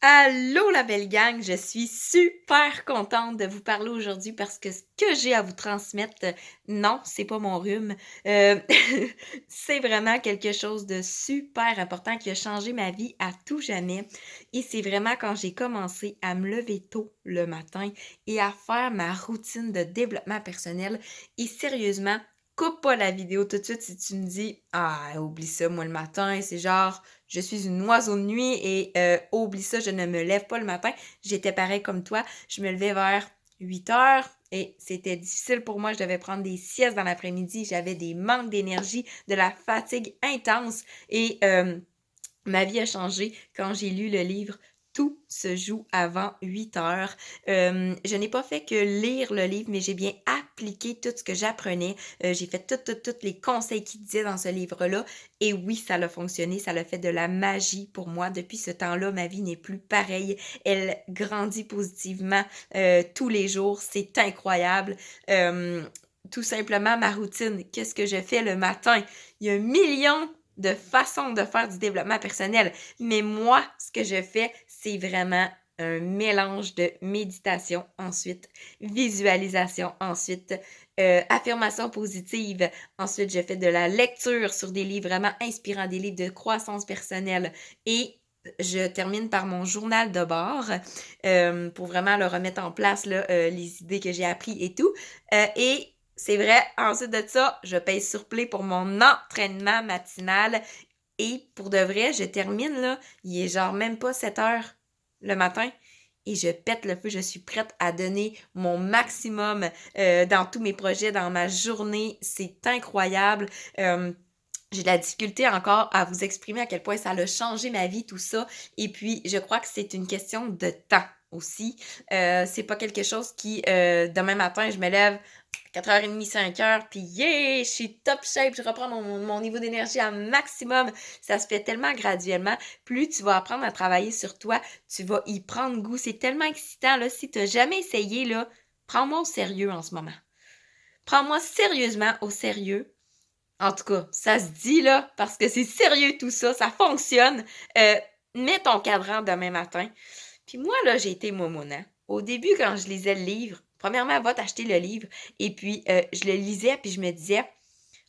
Allô la belle gang, je suis super contente de vous parler aujourd'hui parce que ce que j'ai à vous transmettre, non, c'est pas mon rhume. Euh, c'est vraiment quelque chose de super important qui a changé ma vie à tout jamais. Et c'est vraiment quand j'ai commencé à me lever tôt le matin et à faire ma routine de développement personnel. Et sérieusement, coupe pas la vidéo tout de suite si tu me dis ah, oublie ça, moi le matin, c'est genre je suis une oiseau de nuit et oublie ça, je ne me lève pas le matin. J'étais pareil comme toi. Je me levais vers 8 heures et c'était difficile pour moi. Je devais prendre des siestes dans l'après-midi. J'avais des manques d'énergie, de la fatigue intense et ma vie a changé quand j'ai lu le livre Tout se joue avant 8 heures. Je n'ai pas fait que lire le livre, mais j'ai bien appliqué tout ce que j'apprenais. J'ai fait tous les conseils qu'il disait dans ce livre-là. Et oui, ça a fonctionné. Ça a fait de la magie pour moi. Depuis ce temps-là, ma vie n'est plus pareille. Elle grandit positivement tous les jours. C'est incroyable. Tout simplement, ma routine. Qu'est-ce que je fais le matin? Il y a un million de façons de faire du développement personnel. Mais moi, ce que je fais, c'est vraiment un mélange de méditation ensuite, visualisation ensuite, affirmation positive. Ensuite, je fais de la lecture sur des livres vraiment inspirants, des livres de croissance personnelle. Et je termine par mon journal de bord pour vraiment le remettre en place, là, les idées que j'ai apprises et tout. Et c'est vrai, ensuite de ça, je paye sur play pour mon entraînement matinal. Et pour de vrai, je termine là, il est genre même pas 7 heures le matin. Et je pète le feu, je suis prête à donner mon maximum dans tous mes projets, dans ma journée. C'est incroyable. J'ai de la difficulté encore à vous exprimer à quel point ça a changé ma vie, tout ça. Et puis, je crois que c'est une question de temps aussi. C'est pas quelque chose qui, demain matin, je me lève 4h30, 5h, puis yeah, je suis top shape, je reprends mon niveau d'énergie à maximum. Ça se fait tellement graduellement. Plus tu vas apprendre à travailler sur toi, tu vas y prendre goût. C'est tellement excitant, là. Si tu n'as jamais essayé, là, prends-moi au sérieux en ce moment. Prends-moi sérieusement au sérieux. En tout cas, ça se dit, là, parce que c'est sérieux tout ça, ça fonctionne. Euh, Mets ton cadran demain matin. Puis moi, là, j'ai été momona. Au début, quand je lisais le livre, premièrement, va t'acheter le livre. Et puis, je le lisais, puis je me disais,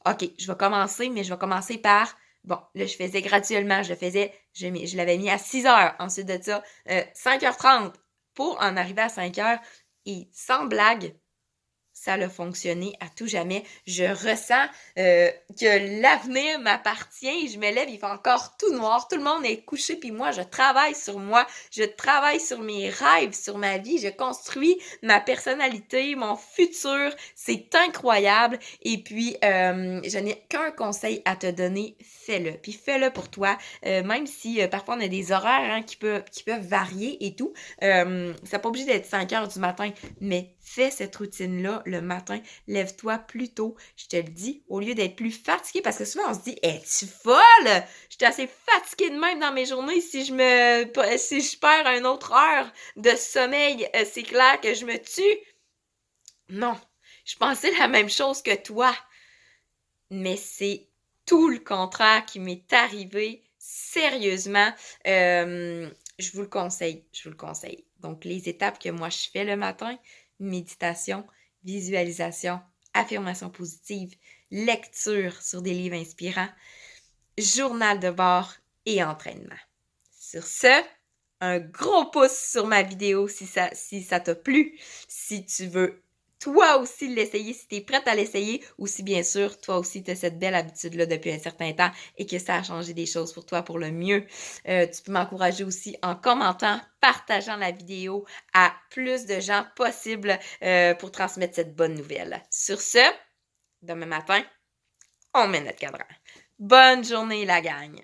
OK, je vais commencer, mais je vais commencer par... Bon, là, je faisais graduellement. Je l'avais mis à 6 heures. Ensuite de ça, 5h30 pour en arriver à 5 heures. Et sans blague, ça a fonctionné à tout jamais. Je ressens que l'avenir m'appartient. Je me lève, il fait encore tout noir. Tout le monde est couché, puis moi, je travaille sur moi. Je travaille sur mes rêves, sur ma vie. Je construis ma personnalité, mon futur. C'est incroyable. Et puis, je n'ai qu'un conseil à te donner. Fais-le. Puis fais-le pour toi. Même si parfois on a des horaires qui peuvent varier et tout. Ça n'est pas obligé d'être 5 heures du matin, mais fais cette routine-là le matin. Lève-toi plus tôt, je te le dis, au lieu d'être plus fatigué, parce que souvent on se dit, es-tu folle? Je suis assez fatiguée de même dans mes journées. Si je perds une autre heure de sommeil, c'est clair que je me tue. Non, je pensais la même chose que toi, mais c'est tout le contraire qui m'est arrivé. Sérieusement, je vous le conseille, je vous le conseille. Donc, les étapes que moi je fais le matin, méditation, visualisation, affirmation positive, lecture sur des livres inspirants, journal de bord et entraînement. Sur ce, un gros pouce sur ma vidéo si ça t'a plu. Si tu veux toi aussi l'essayer, si tu es prête à l'essayer, ou si bien sûr, toi aussi tu as cette belle habitude-là depuis un certain temps et que ça a changé des choses pour toi pour le mieux. Tu peux m'encourager aussi en commentant, partageant la vidéo à plus de gens possible pour transmettre cette bonne nouvelle. Sur ce, demain matin, on met notre cadran. Bonne journée la gang!